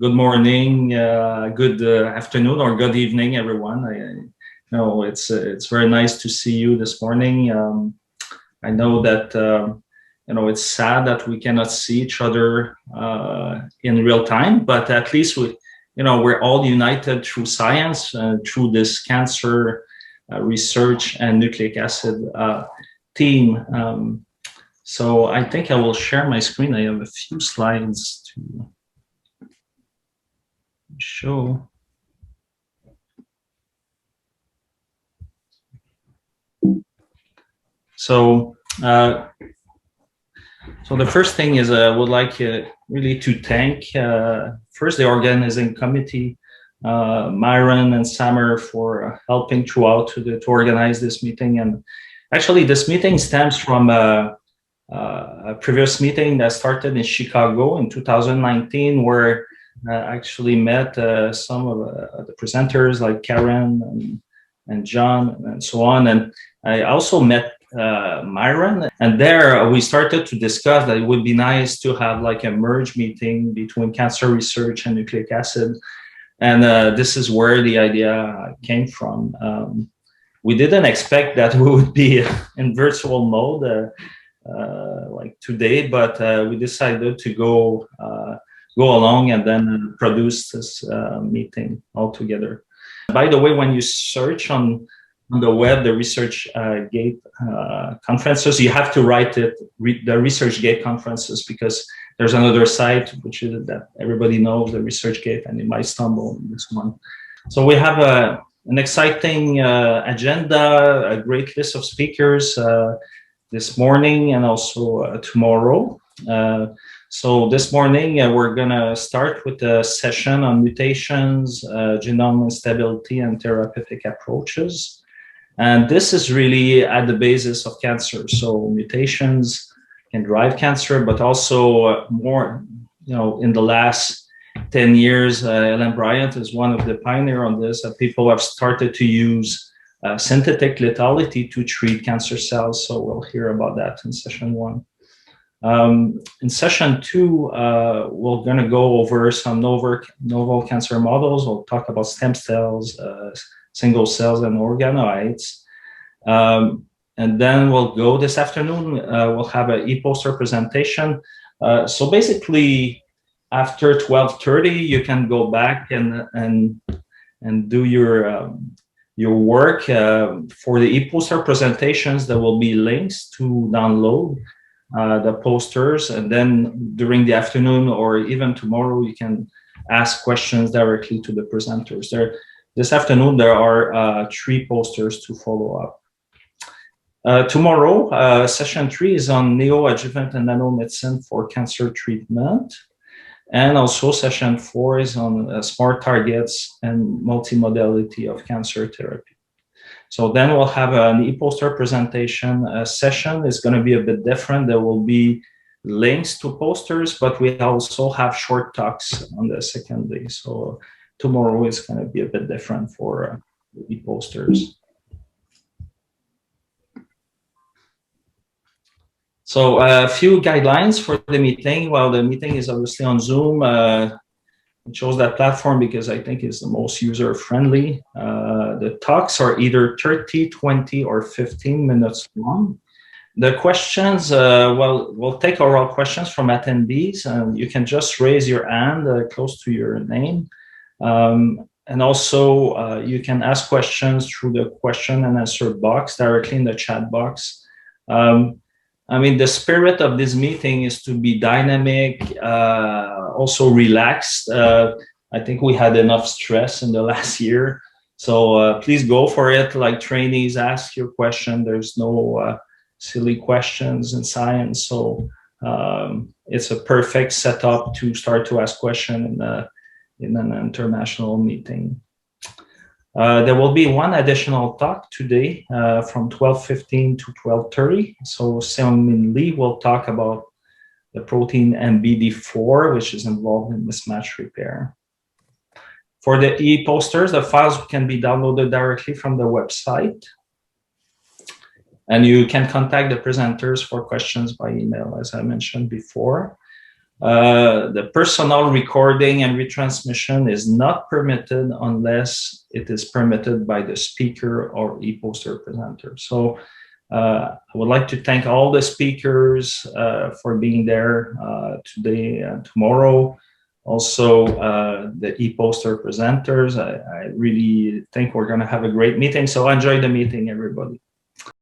Good morning, good afternoon, or good evening, everyone. I know it's very nice to see you this morning. I know that it's sad that we cannot see each other in real time, but at least we're all united through science, through this cancer research and nucleic acid team. So I think I will share my screen. I have a few slides to show. So, so the first thing is I would like really to thank first the organizing committee, Myron and Samer, for helping throughout to organize this meeting. And actually, this meeting stems from a previous meeting that started in Chicago in 2019, where I actually met some of the presenters like Karen and John and so on. And I also met Myron, and there we started to discuss that it would be nice to have like a merge meeting between cancer research and nucleic acid. And this is where the idea came from. We didn't expect that we would be in virtual mode like today, but we decided to go along and then produce this meeting all together. By the way, when you search on the web, the ResearchGate conferences, you have to write it, the ResearchGate conferences, because there's another site, which is that everybody knows, the ResearchGate, and you might stumble on this one. So we have an exciting agenda, a great list of speakers this morning and also tomorrow. So this morning, we're going to start with a session on mutations, genome instability, and therapeutic approaches. And this is really at the basis of cancer. So mutations can drive cancer, but also more, in the last 10 years, Ellen Bryant is one of the pioneers on this, that people have started to use synthetic lethality to treat cancer cells. So we'll hear about that in session one. In session two, we're going to go over some novel cancer models. We'll talk about stem cells, single cells, and organoids. And then we'll go this afternoon, we'll have an e-poster presentation. So basically, after 12:30, you can go back and do your work. For the e-poster presentations, there will be links to download the posters, and then during the afternoon or even tomorrow, you can ask questions directly to the presenters. This afternoon, there are 3 posters to follow up. Tomorrow, session 3 is on neoadjuvant and nanomedicine for cancer treatment. And also session 4 is on smart targets and multimodality of cancer therapy. So then we'll have an e-poster presentation session. It's going to be a bit different. There will be links to posters, but we also have short talks on the second day. So tomorrow is going to be a bit different for the e-posters. So a few guidelines for the meeting. Well, the meeting is obviously on Zoom. I chose that platform because I think it's the most user-friendly. The talks are either 30, 20, or 15 minutes long. The questions, we'll take oral questions from attendees, and you can just raise your hand close to your name. And also, you can ask questions through the question and answer box directly in the chat box. I mean, the spirit of this meeting is to be dynamic, also relaxed. I think we had enough stress in the last year. So please go for it. Like trainees, ask your question. There's no silly questions in science. So it's a perfect setup to start to ask questions in an international meeting. There will be one additional talk today from 12:15 to 12:30. So Seung-Min Lee will talk about the protein MBD4, which is involved in mismatch repair. For the e-posters, the files can be downloaded directly from the website. And you can contact the presenters for questions by email, as I mentioned before. The personal recording and retransmission is not permitted unless it is permitted by the speaker or e-poster presenter. So I would like to thank all the speakers for being there today and tomorrow. Also, the e-poster presenters. I really think we're going to have a great meeting. So enjoy the meeting, everybody.